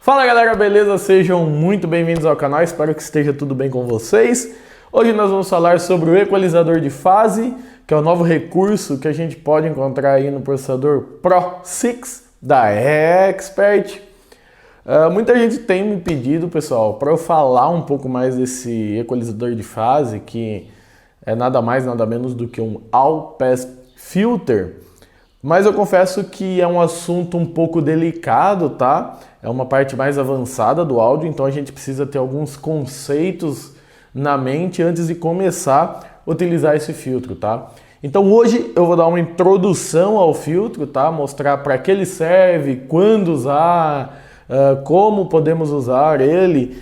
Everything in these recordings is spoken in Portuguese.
Fala galera, beleza? Sejam muito bem-vindos ao canal, espero que esteja tudo bem com vocês. Hoje nós vamos falar sobre o equalizador de fase, que é o novo recurso que a gente pode encontrar aí no processador Pro 6 da Expert. Muita gente tem me pedido, pessoal, para eu falar um pouco mais desse equalizador de fase, que é nada mais, nada menos do que um All Pass Filter. Mas eu confesso que é um assunto um pouco delicado, tá? É uma parte mais avançada do áudio, então a gente precisa ter alguns conceitos na mente antes de começar a utilizar esse filtro, tá? Então hoje eu vou dar uma introdução ao filtro, tá? Mostrar para que ele serve, quando usar, como podemos usar ele,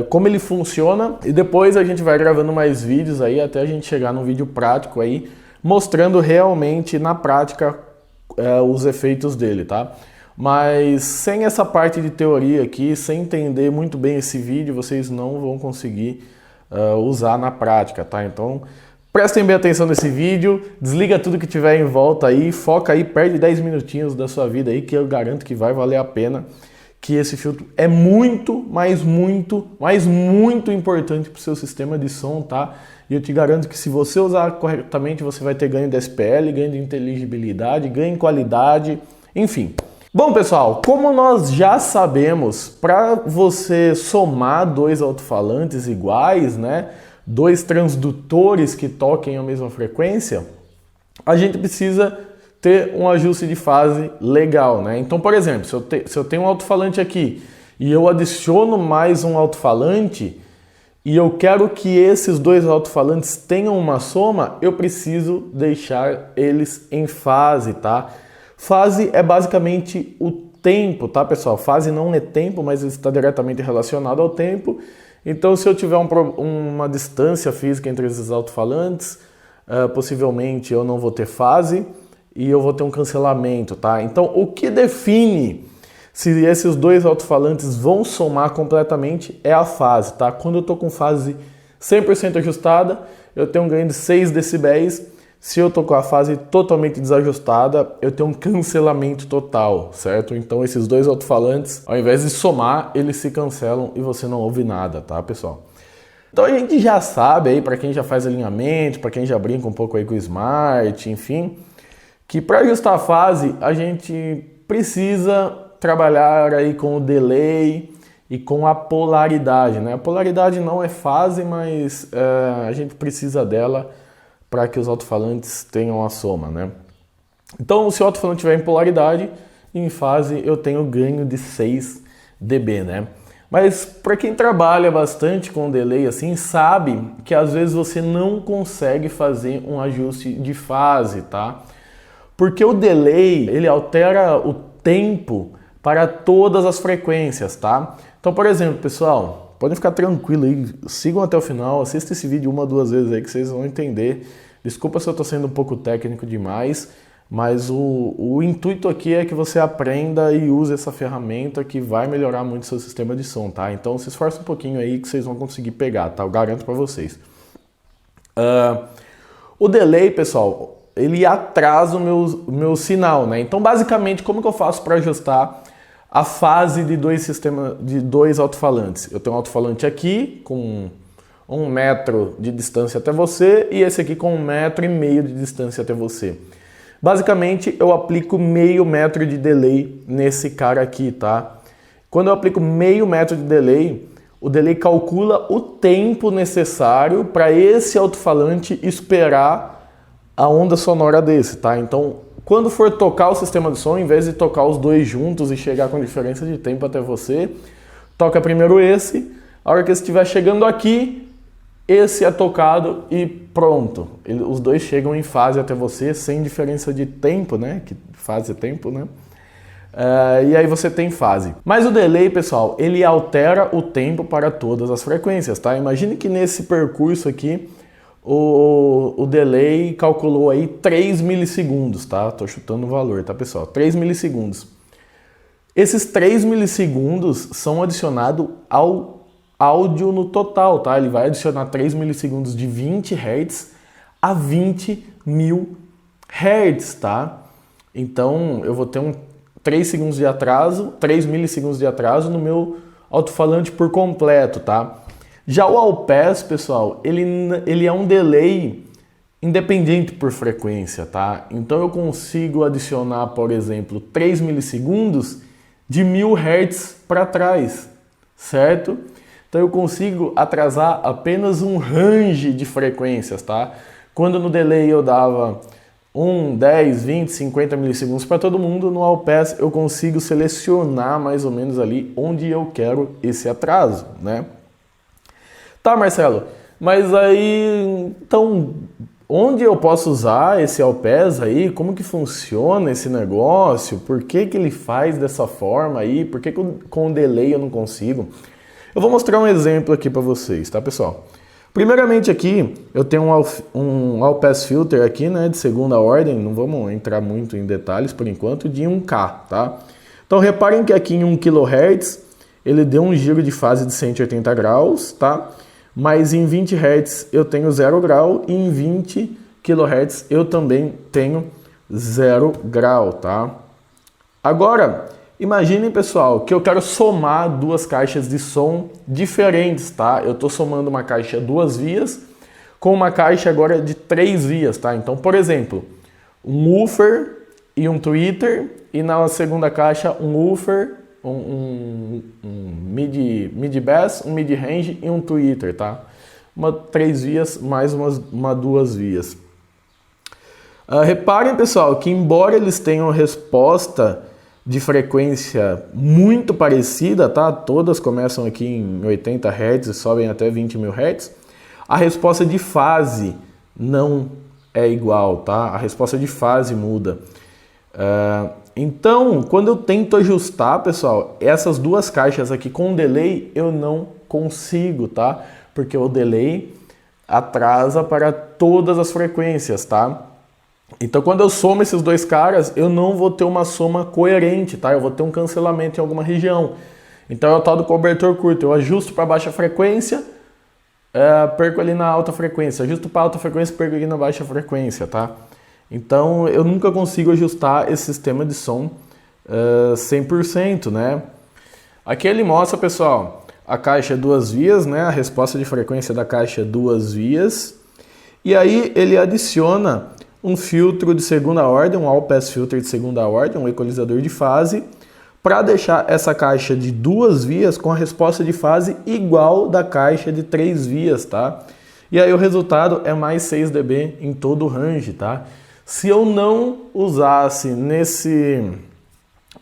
como ele funciona, e depois a gente vai gravando mais vídeos aí até a gente chegar num vídeo prático aí, mostrando realmente na prática os efeitos dele, tá? Mas sem essa parte de teoria aqui, sem entender muito bem esse vídeo, vocês não vão conseguir usar na prática, tá? Então prestem bem atenção nesse vídeo, desliga tudo que tiver em volta aí, foca aí, perde 10 minutinhos da sua vida aí, que eu garanto que vai valer a pena, que esse filtro é muito importante para o seu sistema de som, tá? E eu te garanto que se você usar corretamente, você vai ter ganho de SPL, ganho de inteligibilidade, ganho em qualidade, enfim. Bom, pessoal, como nós já sabemos, para você somar dois alto-falantes iguais, né, dois transdutores que toquem a mesma frequência, a gente precisa ter um ajuste de fase legal, né? Então, por exemplo, se eu tenho um alto-falante aqui e eu adiciono mais um alto-falante e eu quero que esses dois alto-falantes tenham uma soma, eu preciso deixar eles em fase, tá? Fase é basicamente o tempo, tá, pessoal? Fase não é tempo, mas está diretamente relacionado ao tempo. Então, se eu tiver uma distância física entre esses alto-falantes, possivelmente eu não vou ter fase e eu vou ter um cancelamento, tá? Então, o que define se esses dois alto-falantes vão somar completamente é a fase, tá? Quando eu tô com fase 100% ajustada, eu tenho um ganho de 6 decibéis. Se eu tô com a fase totalmente desajustada, eu tenho um cancelamento total, certo? Então esses dois alto-falantes, ao invés de somar, eles se cancelam e você não ouve nada, tá, pessoal? Então a gente já sabe aí, para quem já faz alinhamento, para quem já brinca um pouco aí com o Smart, enfim, que para ajustar a fase, a gente precisa trabalhar aí com o delay e com a polaridade, né? A polaridade não é fase, mas a gente precisa dela para que os alto-falantes tenham a soma, né? Então, se o alto-falante tiver em polaridade, em fase eu tenho ganho de 6 dB, né? Mas para quem trabalha bastante com delay assim, sabe que às vezes você não consegue fazer um ajuste de fase, tá? Porque o delay, ele altera o tempo para todas as frequências, tá? Então, por exemplo, pessoal, podem ficar tranquilo aí, sigam até o final, assistam esse vídeo uma ou duas vezes aí que vocês vão entender. Desculpa se eu estou sendo um pouco técnico demais, mas o intuito aqui é que você aprenda e use essa ferramenta que vai melhorar muito o seu sistema de som, tá? Então se esforça um pouquinho aí que vocês vão conseguir pegar, tá? Eu garanto para vocês. O delay, pessoal, ele atrasa o meu sinal, né? Então basicamente, como que eu faço para ajustar a fase de dois alto-falantes? Eu tenho um alto-falante aqui com 1 metro de distância até você e esse aqui com 1,5 metro de distância até você. Basicamente, eu aplico meio metro de delay nesse cara aqui, tá? Quando eu aplico meio metro de delay, o delay calcula o tempo necessário para esse alto-falante esperar a onda sonora desse, tá? Então, quando for tocar o sistema de som, em vez de tocar os dois juntos e chegar com diferença de tempo até você, toca primeiro esse. A hora que esse estiver chegando aqui, esse é tocado e pronto. Os dois chegam em fase até você, sem diferença de tempo, né? Que fase é tempo, né? E aí você tem fase. Mas o delay, pessoal, ele altera o tempo para todas as frequências, tá? Imagine que nesse percurso aqui, o delay calculou aí 3 milissegundos, tá? Tô chutando o valor, tá, pessoal? 3 milissegundos. Esses 3 milissegundos são adicionados ao áudio no total, tá? Ele vai adicionar 3 milissegundos de 20 Hz a 20.000 Hz, tá? Então, eu vou ter um 3 segundos de atraso, 3 milissegundos de atraso no meu alto-falante por completo, tá? Já o All-Pass, pessoal, ele é um delay independente por frequência, tá? Então eu consigo adicionar, por exemplo, 3 milissegundos de 1000 Hz para trás, certo? Então eu consigo atrasar apenas um range de frequências, tá? Quando no delay eu dava 1, 10, 20, 50 milissegundos para todo mundo, no All-Pass eu consigo selecionar mais ou menos ali onde eu quero esse atraso, né? Tá, Marcelo, mas aí, então, onde eu posso usar esse All-Pass aí? Como que funciona esse negócio? Por que que ele faz dessa forma aí? Por que que com o delay eu não consigo? Eu vou mostrar um exemplo aqui para vocês, tá, pessoal? Primeiramente aqui, eu tenho um All-Pass Filter aqui, né, de segunda ordem, não vamos entrar muito em detalhes por enquanto, de 1K, tá? Então reparem que aqui em 1 kHz, ele deu um giro de fase de 180 graus, tá? Mas em 20 Hz eu tenho 0 grau e em 20 kHz eu também tenho 0 grau, tá? Agora, imaginem, pessoal, que eu quero somar duas caixas de som diferentes, tá? Eu estou somando uma caixa 2 vias com uma caixa agora de 3 vias, tá? Então, por exemplo, um woofer e um tweeter, e na segunda caixa um woofer, um mid bass, um mid range e um tweeter, tá? 3 vias mais uma 2 vias. Reparem, pessoal, que embora eles tenham resposta de frequência muito parecida, tá? Todas começam aqui em 80 Hz e sobem até 20.000 Hz. A resposta de fase não é igual, tá? A resposta de fase muda. Então, quando eu tento ajustar, pessoal, essas duas caixas aqui com delay, eu não consigo, tá? Porque o delay atrasa para todas as frequências, tá? Então, quando eu somo esses dois caras, eu não vou ter uma soma coerente, tá? Eu vou ter um cancelamento em alguma região. Então, é o tal do cobertor curto. Eu ajusto para baixa frequência, perco ali na alta frequência. Ajusto para alta frequência, perco ali na baixa frequência, tá? Então, eu nunca consigo ajustar esse sistema de som 100%, né? Aqui ele mostra, pessoal, a caixa 2 vias, né? A resposta de frequência da caixa 2 vias. E aí ele adiciona um filtro de segunda ordem, um All-Pass Filter de segunda ordem, um equalizador de fase, para deixar essa caixa de 2 vias com a resposta de fase igual da caixa de 3 vias, tá? E aí o resultado é mais 6 dB em todo o range, tá? Se eu não usasse nesse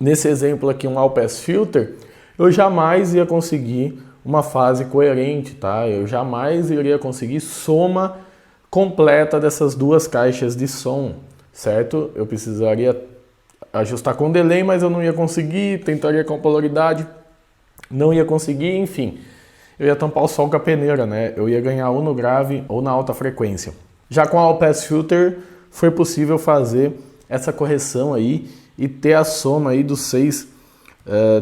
exemplo aqui um All-Pass Filter, eu jamais ia conseguir uma fase coerente, tá? Eu jamais iria conseguir soma completa dessas duas caixas de som, certo? Eu precisaria ajustar com delay, mas eu não ia conseguir, tentaria com polaridade, não ia conseguir, enfim. Eu ia tampar o sol com a peneira, né? Eu ia ganhar ou no grave ou na alta frequência. Já com o All-Pass Filter, foi possível fazer essa correção aí e ter a soma aí dos 6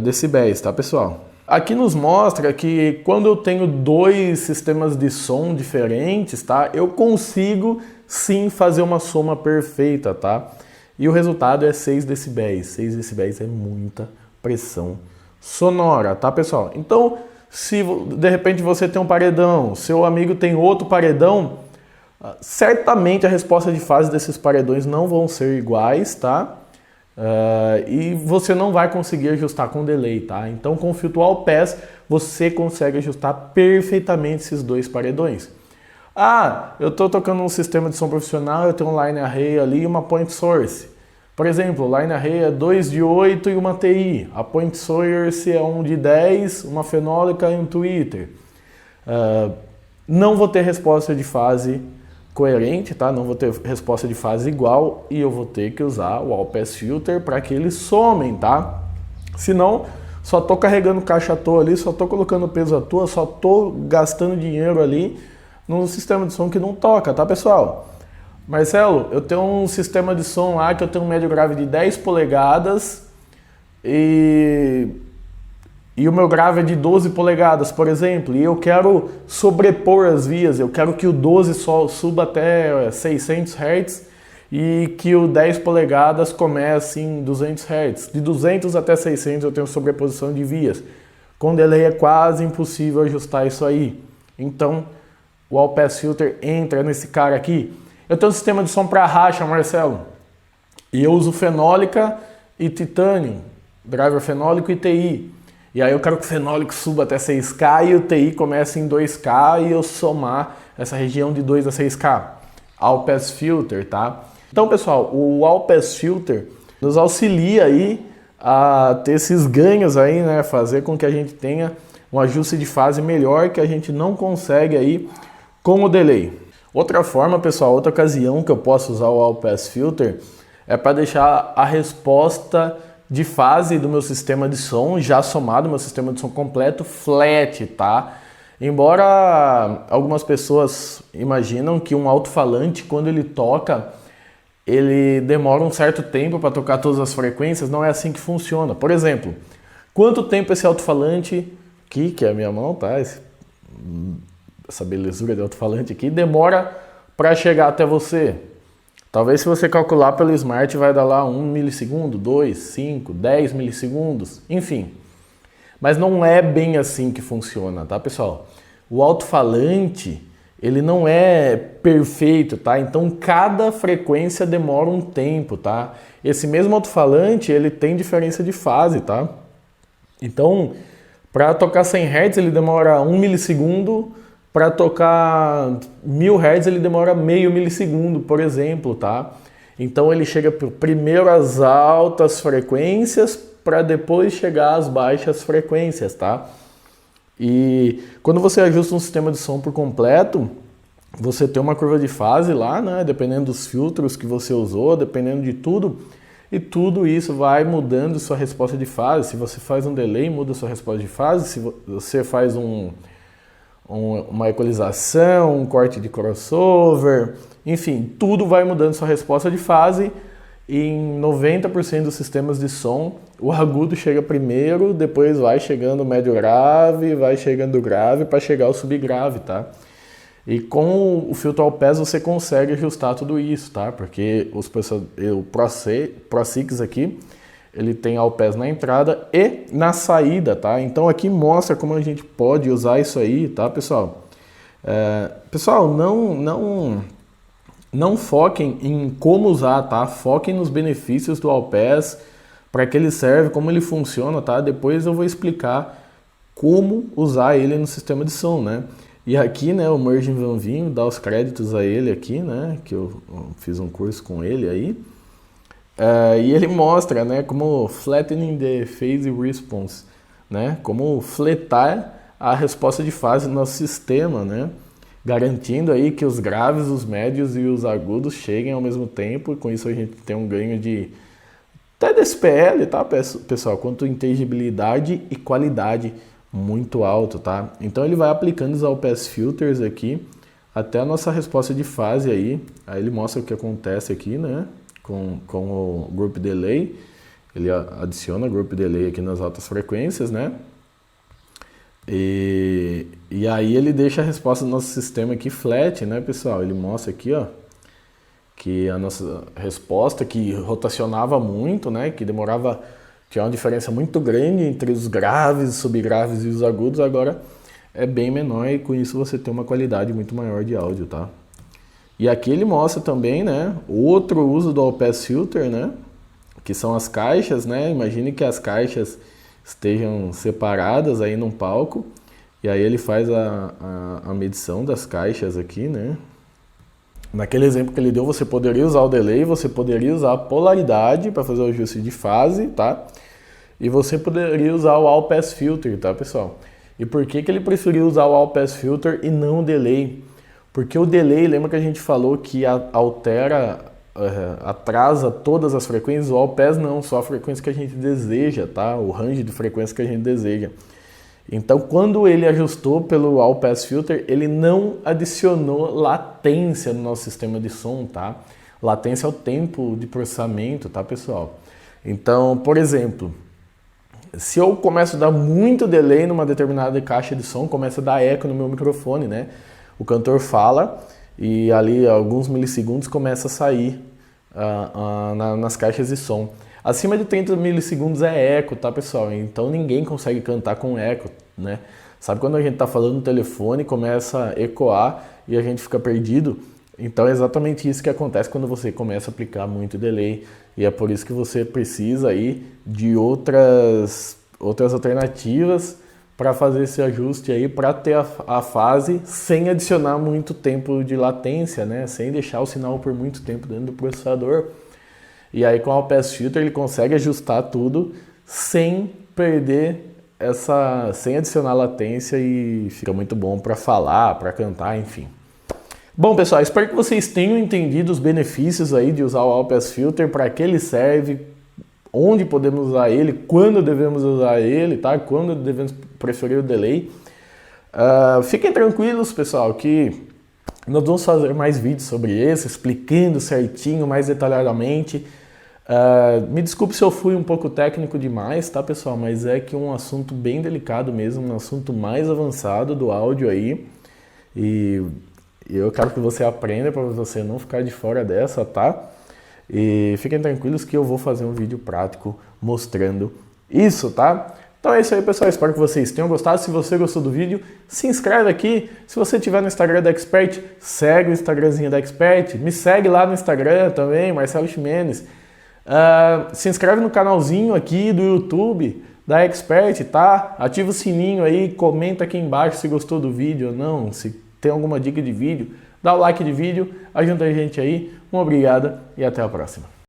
decibéis, tá, pessoal? Aqui nos mostra que quando eu tenho dois sistemas de som diferentes, tá, eu consigo sim fazer uma soma perfeita, tá? E o resultado é 6 decibéis. 6 decibéis é muita pressão sonora, tá, pessoal? Então, se de repente você tem um paredão, seu amigo tem outro paredão, certamente a resposta de fase desses paredões não vão ser iguais, tá? E você não vai conseguir ajustar com delay, tá? Então com o filtro All-Pass você consegue ajustar perfeitamente esses dois paredões. Eu estou tocando um sistema de som profissional, eu tenho um line array ali e uma point source. Por exemplo, o line array é 2 de 8 e uma TI. A point source é 1 de 10, uma fenólica e um tweeter. Não vou ter resposta de fase coerente, tá? Não vou ter resposta de fase igual e eu vou ter que usar o All-Pass Filter para que eles somem, tá? Senão, só tô carregando caixa à toa ali, só tô colocando peso à toa, só tô gastando dinheiro ali num sistema de som que não toca, tá, pessoal? Marcelo, eu tenho um sistema de som lá que eu tenho um médio grave de 10 polegadas e o meu grave é de 12 polegadas, por exemplo, e eu quero sobrepor as vias, eu quero que o 12 só suba até 600 Hz e que o 10 polegadas começa em 200 Hz. De 200 até 600 eu tenho sobreposição de vias. Com delay é quase impossível ajustar isso aí. Então, o All Pass Filter entra nesse cara aqui. Eu tenho um sistema de som para racha, Marcelo, e eu uso fenólica e titânio, driver fenólico e TI. E aí eu quero que o fenólico suba até 6K e o TI comece em 2K e eu somar essa região de 2 a 6K. All Pass Filter, tá? Então, pessoal, o All Pass Filter nos auxilia aí a ter esses ganhos aí, né? Fazer com que a gente tenha um ajuste de fase melhor que a gente não consegue aí com o delay. Outra forma, pessoal, outra ocasião que eu posso usar o All Pass Filter é para deixar a resposta de fase do meu sistema de som já somado, meu sistema de som completo, flat, tá? Embora algumas pessoas imaginam que um alto-falante, quando ele toca, ele demora um certo tempo para tocar todas as frequências, não é assim que funciona. Por exemplo, quanto tempo esse alto-falante aqui, que é a minha mão, tá? Essa belezura de alto-falante aqui, demora para chegar até você? Talvez se você calcular pelo Smart vai dar lá 1 milissegundo, 2, 5, 10 milissegundos, enfim. Mas não é bem assim que funciona, tá, pessoal? O alto-falante, ele não é perfeito, tá? Então cada frequência demora um tempo, tá? Esse mesmo alto-falante, ele tem diferença de fase, tá? Então, para tocar 100 Hz ele demora 1 milissegundo, para tocar 1000 Hz ele demora meio milissegundo, por exemplo, tá? Então ele chega primeiro às altas frequências para depois chegar às baixas frequências, tá? E quando você ajusta um sistema de som por completo, você tem uma curva de fase lá, né? Dependendo dos filtros que você usou, dependendo de tudo, e tudo isso vai mudando sua resposta de fase. Se você faz um delay, muda sua resposta de fase. Se você faz uma equalização, um corte de crossover, enfim, tudo vai mudando sua resposta de fase. E em 90% dos sistemas de som, o agudo chega primeiro, depois vai chegando o médio grave, vai chegando o grave para chegar ao subgrave, tá? E com o filtro All Pass você consegue ajustar tudo isso, tá? Porque o Pro 6 aqui, ele tem All Pass na entrada e na saída, tá? Então aqui mostra como a gente pode usar isso aí, tá, pessoal? Pessoal, não foquem em como usar, tá? Foquem nos benefícios do All Pass, para que ele serve, como ele funciona, tá? Depois eu vou explicar como usar ele no sistema de som, né? E aqui, né, o Merging Van Vinho, dá os créditos a ele aqui, né? Que eu fiz um curso com ele aí. E ele mostra, né, como flattening the phase response, né? Como fletar a resposta de fase do nosso sistema, né? Garantindo aí que os graves, os médios e os agudos cheguem ao mesmo tempo, e com isso a gente tem um ganho de até DSPL, tá, pessoal? Quanto inteligibilidade e qualidade muito alto, tá? Então ele vai aplicando os All Pass Filters aqui até a nossa resposta de fase aí ele mostra o que acontece aqui, né? Com o Group Delay, ele adiciona Group Delay aqui nas altas frequências, né? E aí ele deixa a resposta do nosso sistema aqui flat, né, pessoal? Ele mostra aqui, ó, que a nossa resposta que rotacionava muito, né, que demorava, tinha uma diferença muito grande entre os graves, os subgraves e os agudos, agora é bem menor e com isso você tem uma qualidade muito maior de áudio, tá? E aqui ele mostra também, né, outro uso do All Pass Filter, né, que são as caixas, né? Imagine que as caixas estejam separadas aí num palco, e aí ele faz a medição das caixas aqui, né? Naquele exemplo que ele deu, você poderia usar o delay, você poderia usar a polaridade para fazer o ajuste de fase, tá? E você poderia usar o All Pass Filter, tá, pessoal? E por que ele preferiu usar o All Pass Filter e não o delay? Porque o delay, lembra que a gente falou que atrasa todas as frequências? O All Pass não, só a frequência que a gente deseja, tá? O range de frequência que a gente deseja. Então, quando ele ajustou pelo All Pass Filter, ele não adicionou latência no nosso sistema de som, tá? Latência é o tempo de processamento, tá, pessoal? Então, por exemplo, se eu começo a dar muito delay numa determinada caixa de som, começa a dar eco no meu microfone, né? O cantor fala e ali alguns milissegundos começa a sair nas caixas de som. Acima de 30 milissegundos é eco, tá, pessoal? Então ninguém consegue cantar com eco, né? Sabe quando a gente tá falando no telefone, começa a ecoar e a gente fica perdido? Então é exatamente isso que acontece quando você começa a aplicar muito delay. E é por isso que você precisa aí de outras alternativas para fazer esse ajuste aí, para ter a fase sem adicionar muito tempo de latência, né? Sem deixar o sinal por muito tempo dentro do processador. E aí com o All-Pass Filter ele consegue ajustar tudo sem perder sem adicionar latência, e fica muito bom para falar, para cantar, enfim. Bom, pessoal, espero que vocês tenham entendido os benefícios aí de usar o All-Pass Filter, para que ele serve, onde podemos usar ele, quando devemos usar ele, tá? Quando devemos preferir o delay. Fiquem tranquilos, pessoal, que nós vamos fazer mais vídeos sobre isso, explicando certinho, mais detalhadamente. Me desculpe se eu fui um pouco técnico demais, tá, pessoal? Mas é que é um assunto bem delicado mesmo, um assunto mais avançado do áudio aí. E eu quero que você aprenda para você não ficar de fora dessa, tá? E fiquem tranquilos que eu vou fazer um vídeo prático mostrando isso, tá? Então é isso aí, pessoal. Espero que vocês tenham gostado. Se você gostou do vídeo, se inscreve aqui. Se você estiver no Instagram da Expert, segue o Instagramzinho da Expert. Me segue lá no Instagram também, Marcelo Ximenes. Se inscreve no canalzinho aqui do YouTube da Expert, tá? Ativa o sininho aí, comenta aqui embaixo se gostou do vídeo ou não, se tem alguma dica de vídeo, dá o like de vídeo, ajuda a gente aí. Um obrigado e até a próxima.